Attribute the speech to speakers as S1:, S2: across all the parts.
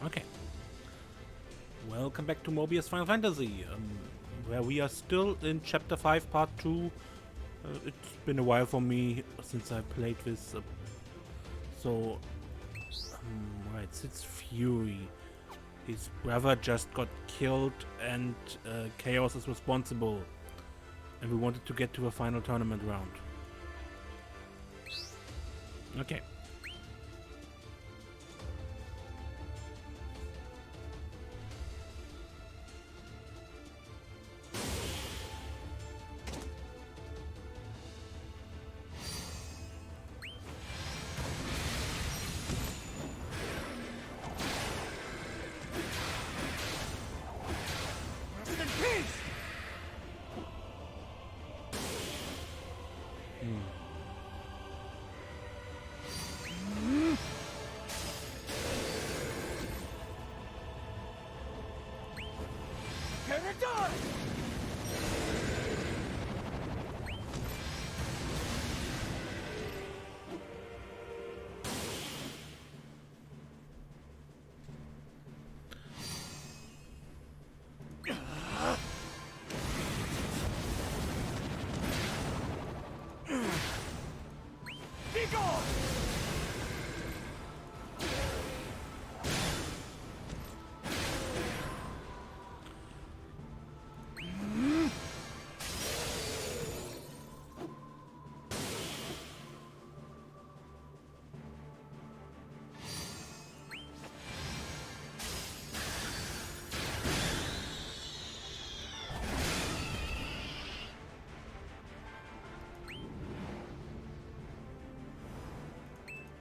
S1: Okay. Welcome back to Mobius Final Fantasy, where we are still in Chapter 5, Part 2. It's been a while for me since I played this. Right, Sid's Fury. His brother just got killed and Chaos is responsible. And we wanted to get to the final tournament round. Okay.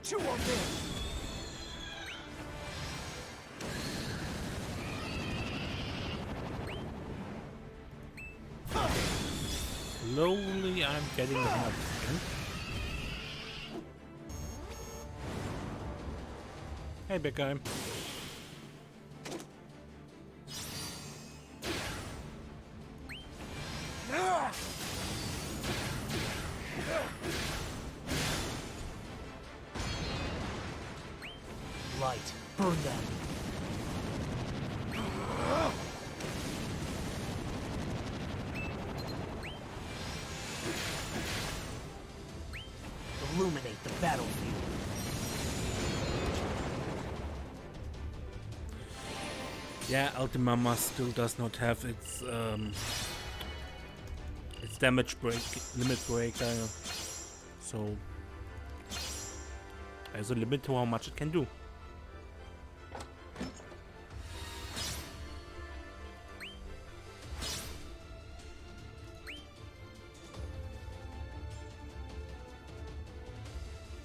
S2: Chew on this!
S1: Slowly I'm getting the hang of this. Hey, big guy.
S2: Light, burn them. Illuminate the battlefield.
S1: Yeah, Ultimama still does not have its damage break limit breaker, so there's a limit to how much it can do.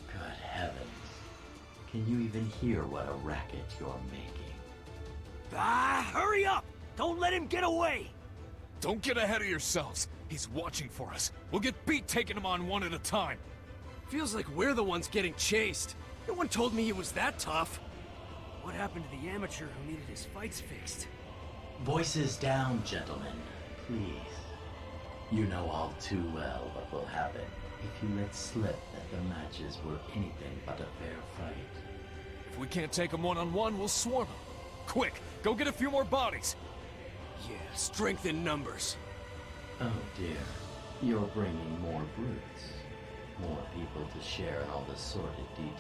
S3: Good heavens. Can you even hear what a racket you're making?
S2: Hurry up! Don't let him get away!
S4: Don't get ahead of yourselves. He's watching for us. We'll get beat taking him on one at a time.
S5: Feels like we're the ones getting chased. No one told me he was that tough.
S2: What happened to the amateur who needed his fights fixed?
S3: Voices down, gentlemen. Please. You know all too well what will happen if you let slip that the matches were anything but a fair fight.
S4: If we can't take him one-on-one, we'll swarm him. Quick, go get a few more bodies.
S5: Yeah, strength in numbers.
S3: Oh dear. You're bringing more brutes. More people to share in all the sordid details.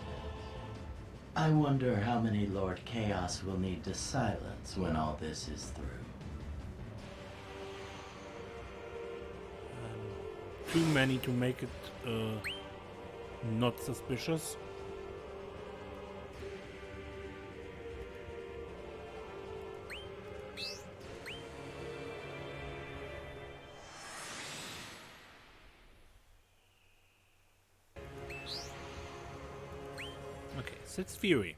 S3: I wonder how many Lord Chaos will need to silence when all this is through.
S1: Too many to make it not suspicious. Okay, Sid's Fury.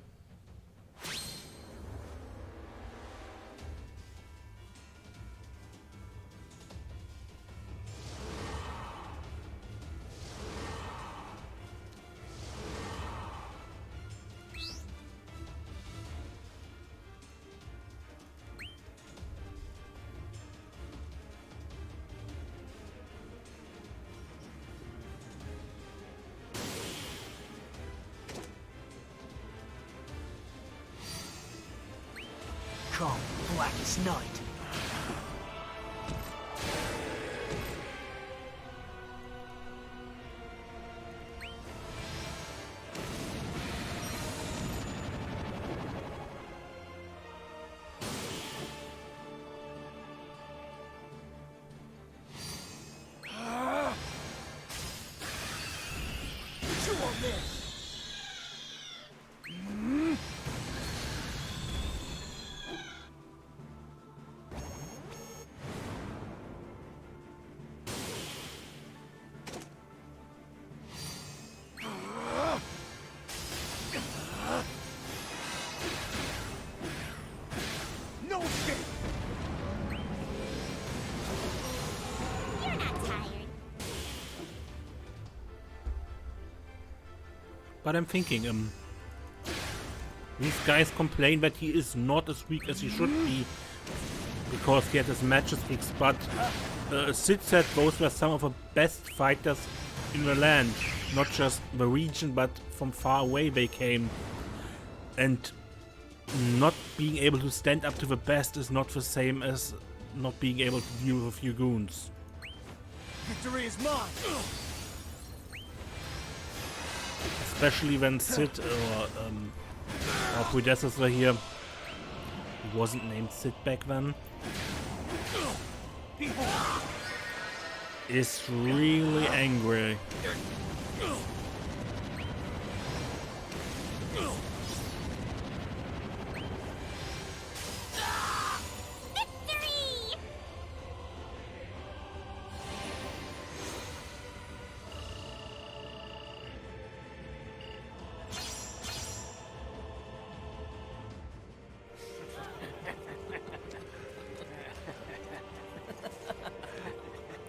S2: come, Blackest Night. No escape!
S6: You're not tired.
S1: But I'm thinking, these guys complain that he is not as weak as he should be because he had his matches fixed, but Sid said those were some of the best fighters in the land, not just the region, but from far away they came. And not being able to stand up to the best is not the same as not being able to deal with a few goons.
S2: Victory is mine!
S1: Especially when Sid or our predecessor here, he wasn't named Sid back then, is really angry.
S6: Victory!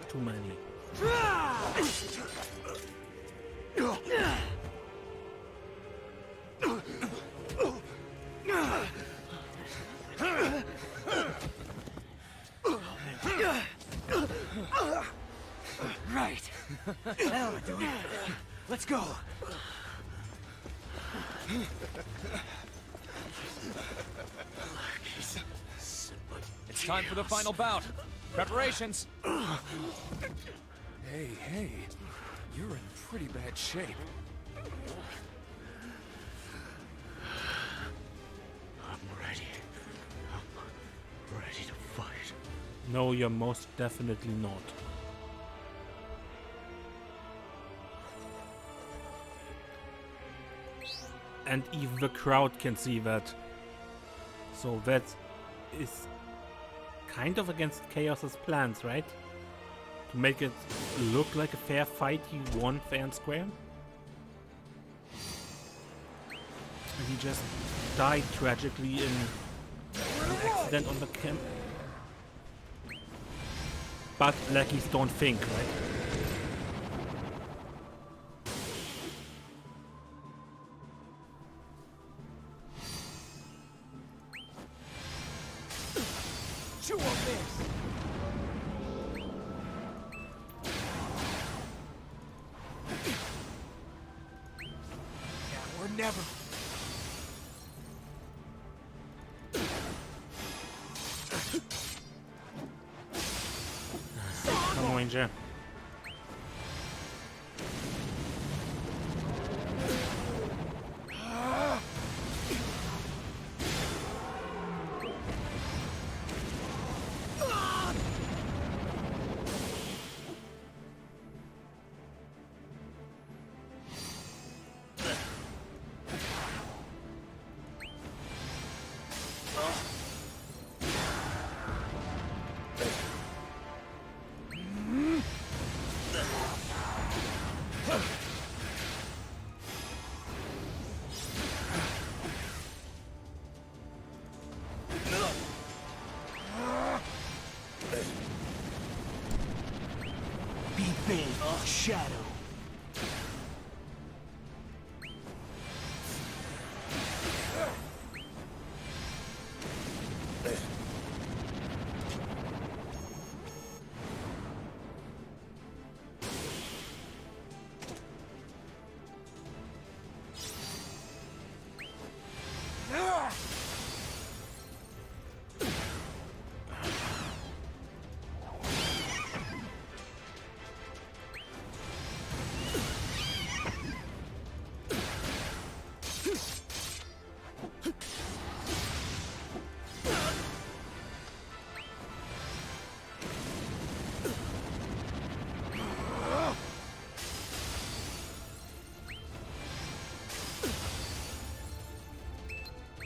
S1: Too many.
S2: Right. That'll do it. Let's go.
S4: It's time for the final bout. Preparations. Hey, you're in pretty bad shape.
S2: I'm ready. I'm ready to fight.
S1: No, you're most definitely not. And even the crowd can see that. So that is kind of against Chaos's plans, right? To make it look like a fair fight, he won fair and square. And he just died tragically in an accident on the camp. But lackeys don't think, right?
S2: Chew on this! Yeah, we're never...
S1: Come on, Ranger.
S2: Be big, Shadow.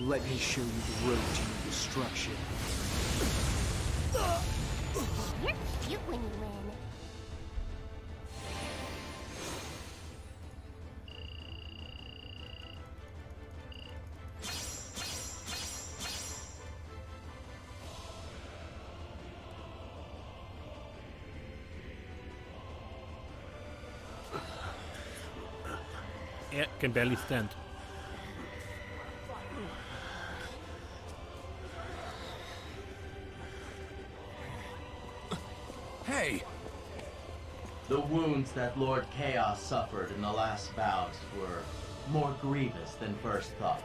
S2: Let me show you the road to your destruction.
S6: You're cute when you win.
S1: Yeah, can barely stand.
S4: Hey!
S3: The wounds that Lord Chaos suffered in the last bout were more grievous than first thought.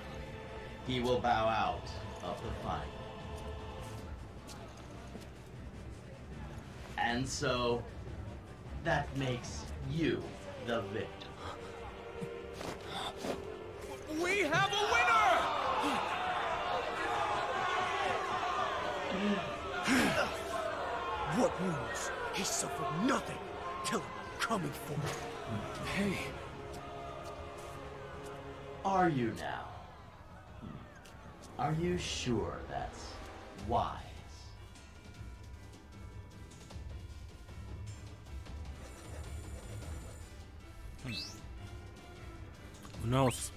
S3: He will bow out of the fight. And so, that makes you the victor.
S4: We have a winner!
S2: What wounds? He suffered nothing. Tell him I'm coming for him.
S4: Hey,
S3: Are you now? Are you sure that's wise?
S1: Who knows?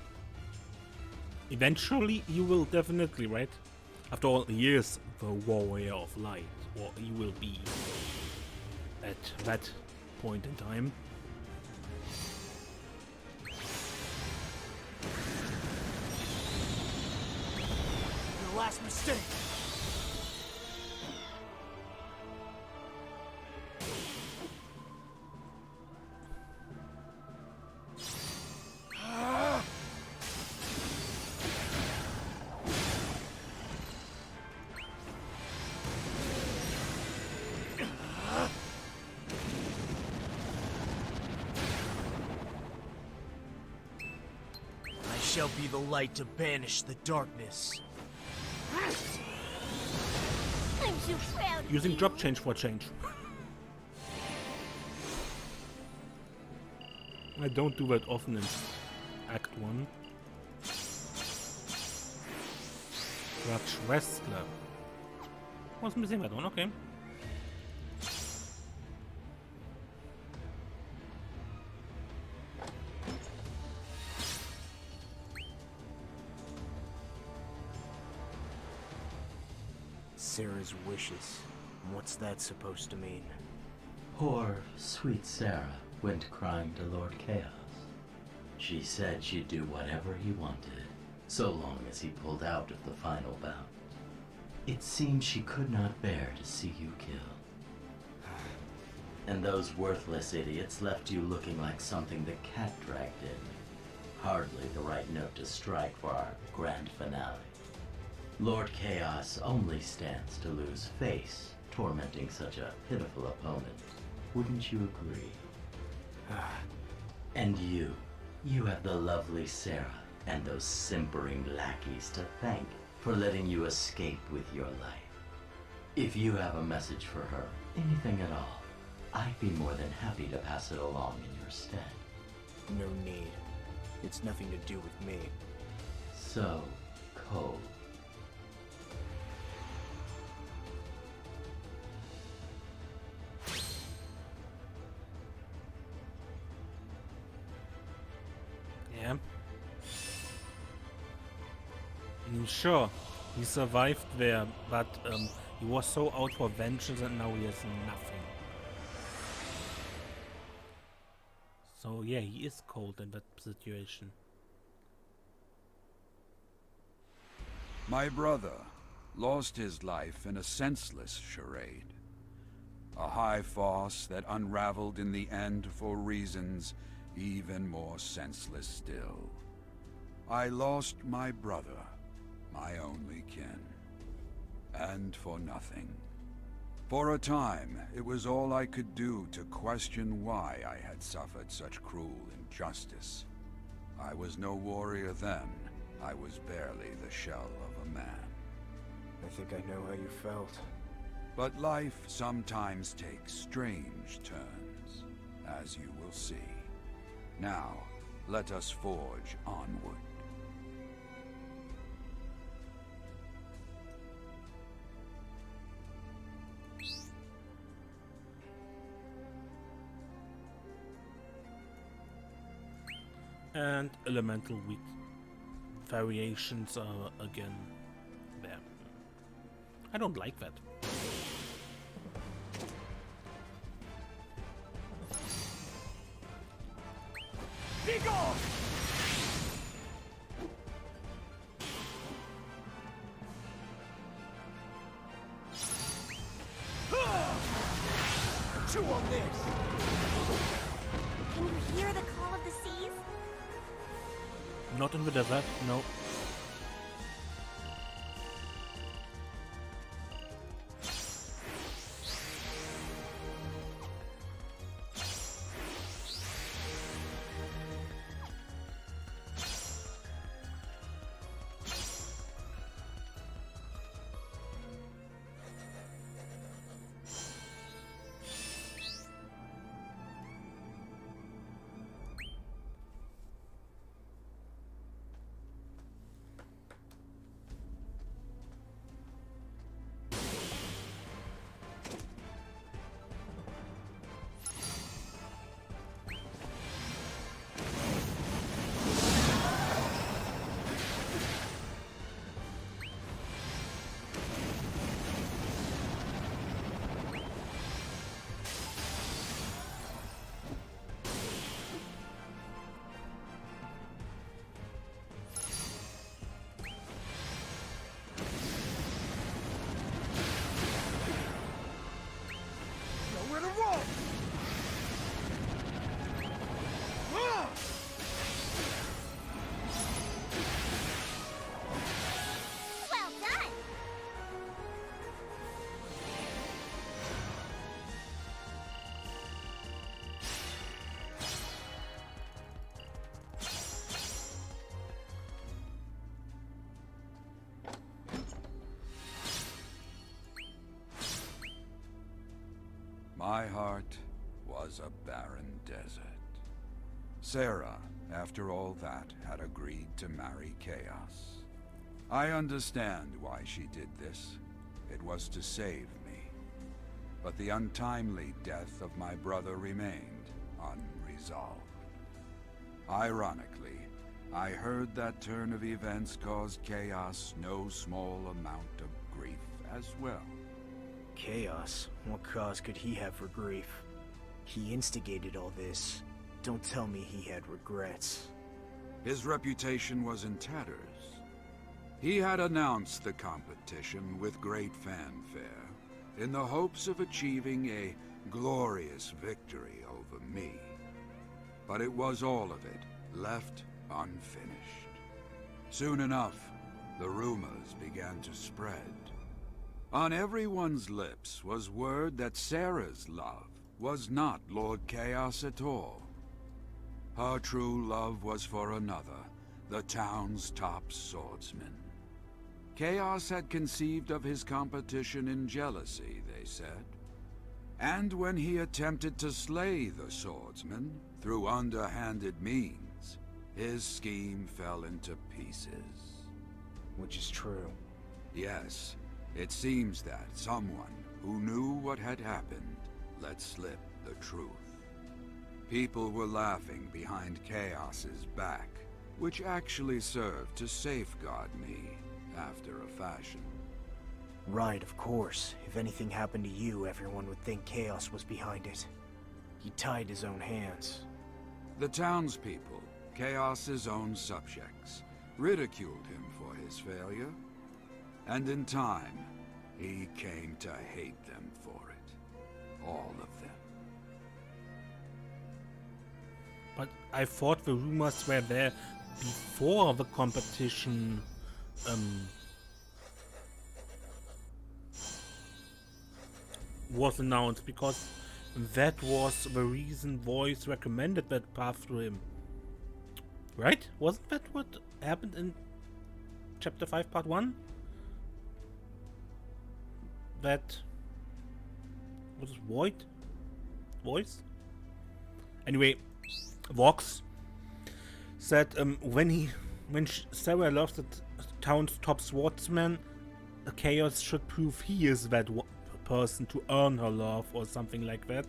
S1: Eventually, you will definitely, right? After all, he is the warrior of light, or he will be at that point in time.
S2: Your last mistake. I shall be the light to banish the darkness.
S6: I'm so proud of
S1: Using
S6: you.
S1: drop change for change. I don't do that often in Act 1. Grudge Wrestler. Was ein bisschen weiter, okay.
S2: Sarah's wishes. What's that supposed to mean?
S3: Poor, sweet Sarah went crying to Lord Chaos. She said she'd do whatever he wanted, so long as he pulled out of the final bout. It seemed she could not bear to see you killed. And those worthless idiots left you looking like something the cat dragged in. Hardly the right note to strike for our grand finale. Lord Chaos only stands to lose face, tormenting such a pitiful opponent. Wouldn't you agree? And you have the lovely Sarah and those simpering lackeys to thank for letting you escape with your life. If you have a message for her, anything at all, I'd be more than happy to pass it along in your stead.
S2: No need. It's nothing to do with me.
S3: So cold.
S1: Yeah. I mean, sure, he survived there, but he was so out for vengeance and now he has nothing. So yeah, he is cold in that situation.
S7: My brother lost his life in a senseless charade. A high farce that unraveled in the end for reasons even more senseless still. I lost my brother, my only kin. And for nothing. For a time, it was all I could do to question why I had suffered such cruel injustice. I was no warrior then. I was barely the shell of a man.
S2: I think I know how you felt.
S7: But life sometimes takes strange turns, as you will see. Now, let us forge onward.
S1: And elemental weak variations are again there. I don't like that.
S5: Chew on this!
S6: Can you hear the call of the seas?
S1: Not in the desert, no.
S5: Nowhere to run!
S6: Well done!
S7: My heart was a barren desert. Sarah, after all that, had agreed to marry Chaos. I understand why she did this. It was to save me. But the untimely death of my brother remained unresolved. Ironically, I heard that turn of events caused Chaos no small amount of grief as well.
S2: Chaos? What cause could he have for grief? He instigated all this. Don't tell me he had regrets.
S7: His reputation was in tatters. He had announced the competition with great fanfare, in the hopes of achieving a glorious victory over me. But it was all of it left unfinished. Soon enough, the rumors began to spread. On everyone's lips was word that Sarah's love was not Lord Chaos at all. Her true love was for another, the town's top swordsman. Chaos had conceived of his competition in jealousy, they said. And when he attempted to slay the swordsman through underhanded means, his scheme fell into pieces.
S2: Which is true.
S7: Yes, it seems that someone who knew what had happened let slip the truth. People were laughing behind Chaos's back, which actually served to safeguard me after a fashion.
S2: Right, of course. If anything happened to you, everyone would think Chaos was behind it. He tied his own hands.
S7: The townspeople, Chaos's own subjects, ridiculed him for his failure. And in time, he came to hate them for it. All of them.
S1: But I thought the rumors were there before the competition was announced, because that was the reason Voice recommended that path to him. Right? Wasn't that what happened in Chapter 5, Part 1? That was it Voice? Anyway, Vox said when Sarah loves the town's top swordsman, Chaos should prove he is that person to earn her love or something like that.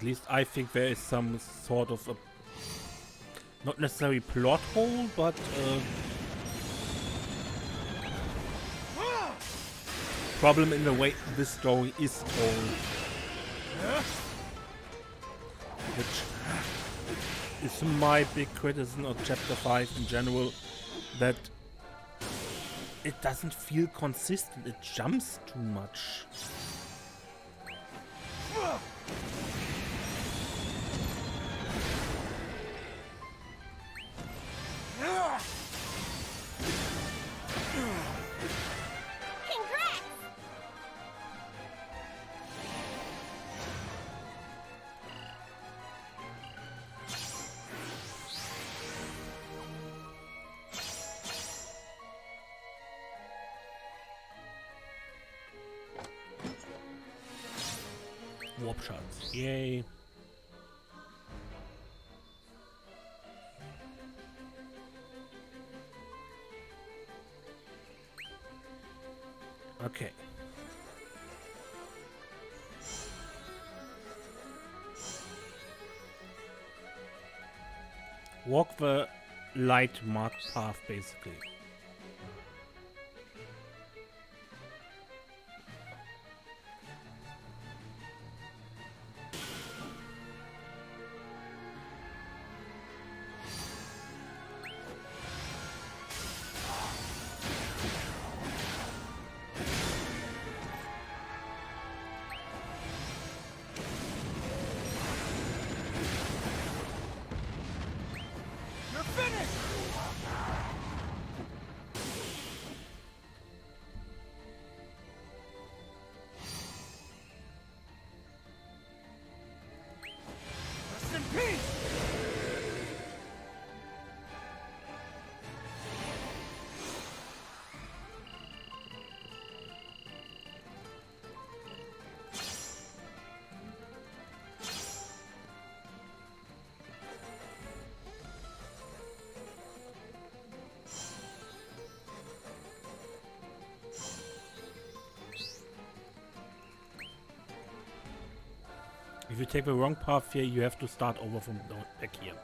S1: least I think there is some sort of a, not necessarily plot hole, but problem in the way this story is told. Which is my big criticism of chapter 5 in general, that it doesn't feel consistent, it jumps too much. Warp shots, yay. Okay. Walk the light marked path, basically. If you take the wrong path here, you have to start over from back here.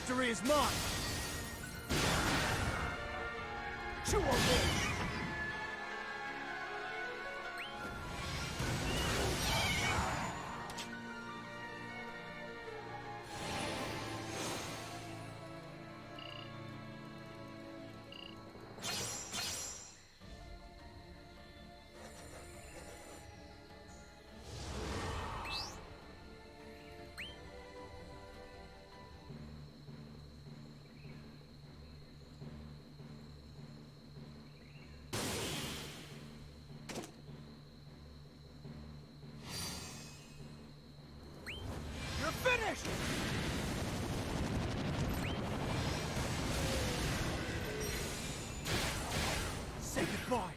S5: victory is mine! To our goal! Finished! Say goodbye.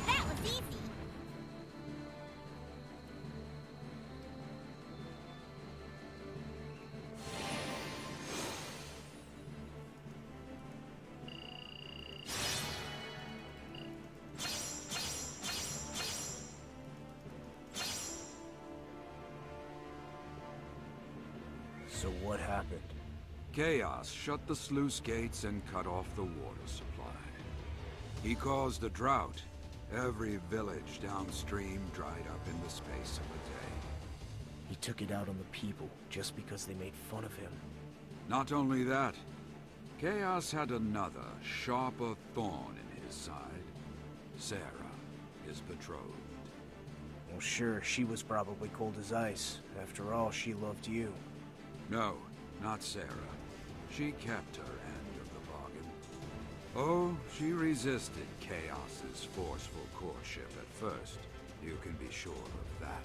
S6: That was easy.
S2: So what happened?
S7: Chaos shut the sluice gates and cut off the water supply. He caused a drought. Every village downstream dried up in the space of a day.
S2: He took it out on the people just because they made fun of him.
S7: Not only that, Chaos had another, sharper thorn in his side. Sarah, his betrothed.
S2: Well, sure, she was probably cold as ice. After all, she loved you.
S7: No, not Sarah. She kept her end of the bargain. Oh, she resisted Chaos's forceful courtship at first. You can be sure of that.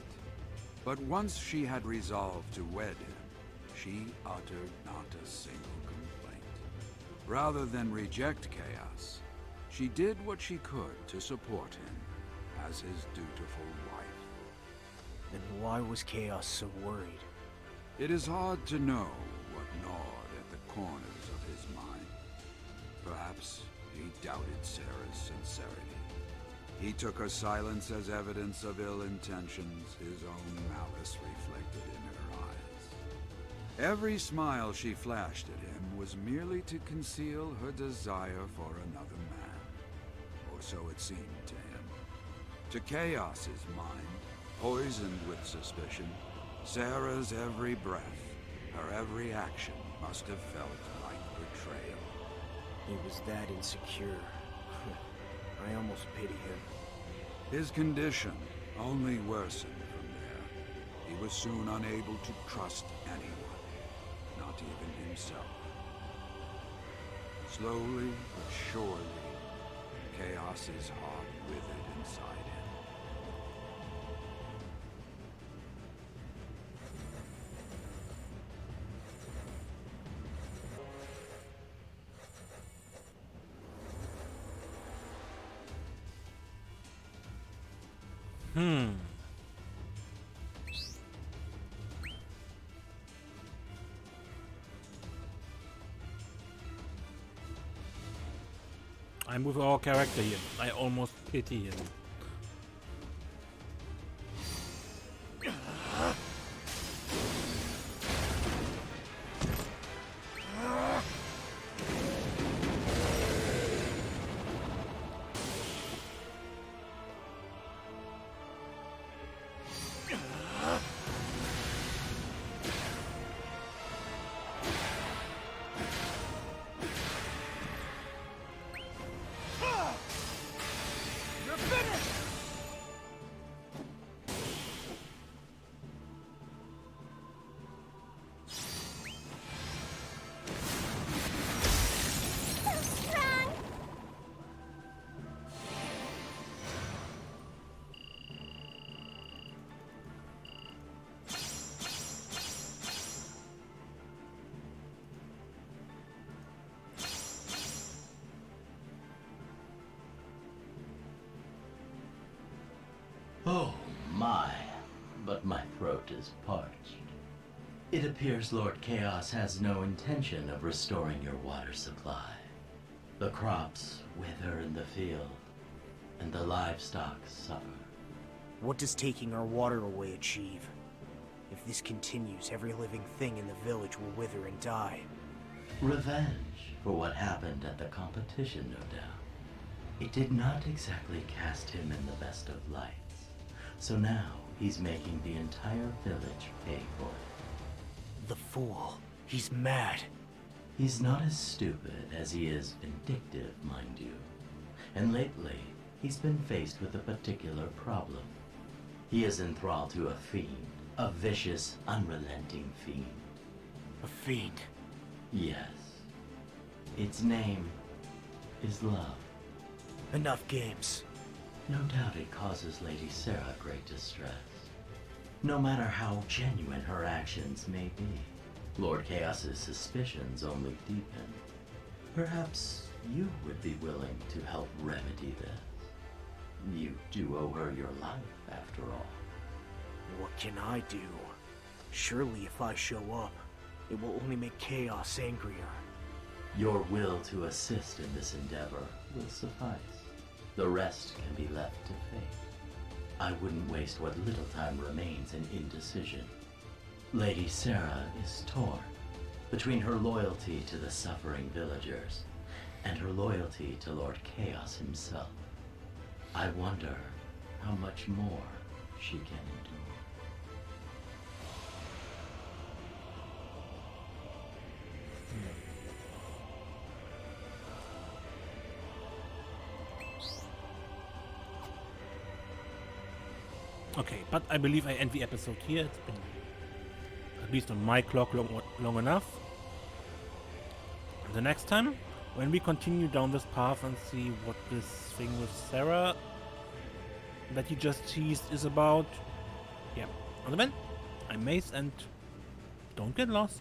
S7: But once she had resolved to wed him, she uttered not a single complaint. Rather than reject Chaos, she did what she could to support him as his dutiful wife.
S2: Then why was Chaos so worried?
S7: It is hard to know what gnawed at the corners of his mind. Perhaps he doubted Sarah's sincerity. He took her silence as evidence of ill intentions, his own malice reflected in her eyes. Every smile she flashed at him was merely to conceal her desire for another man. Or so it seemed to him. To Chaos's mind, poisoned with suspicion, Sarah's every breath, her every action must have felt like betrayal.
S2: He was that insecure. I almost pity him.
S7: His condition only worsened from there. He was soon unable to trust anyone, not even himself. Slowly but surely, Chaos's heart withered inside him.
S1: I'm with our character here. I almost pity him.
S3: My, but my throat is parched. It appears Lord Chaos has no intention of restoring your water supply. The crops wither in the field, and the livestock suffer.
S2: What does taking our water away achieve? If this continues, every living thing in the village will wither and die.
S3: Revenge for what happened at the competition, no doubt. It did not exactly cast him in the best of lights, so now he's making the entire village pay for it.
S2: The fool. He's mad.
S3: He's not as stupid as he is vindictive, mind you. And lately, he's been faced with a particular problem. He is enthralled to a fiend, a vicious, unrelenting fiend.
S2: A fiend.
S3: Yes. Its name is love.
S2: Enough games.
S3: No doubt it causes Lady Sarah great distress. No matter how genuine her actions may be, Lord Chaos's suspicions only deepen. Perhaps you would be willing to help remedy this. You do owe her your life, after all.
S2: What can I do? Surely if I show up, it will only make Chaos angrier.
S3: Your will to assist in this endeavor will suffice. The rest can be left to fate. I wouldn't waste what little time remains in indecision. Lady Sarah is torn between her loyalty to the suffering villagers and her loyalty to Lord Chaos himself. I wonder how much more she can endure.
S1: Okay, but I believe I end the episode here. It's been, at least on my clock, long enough. The next time, when we continue down this path and see what this thing with Sarah that you just teased is about. Yeah, until then, I'm Mace and don't get lost.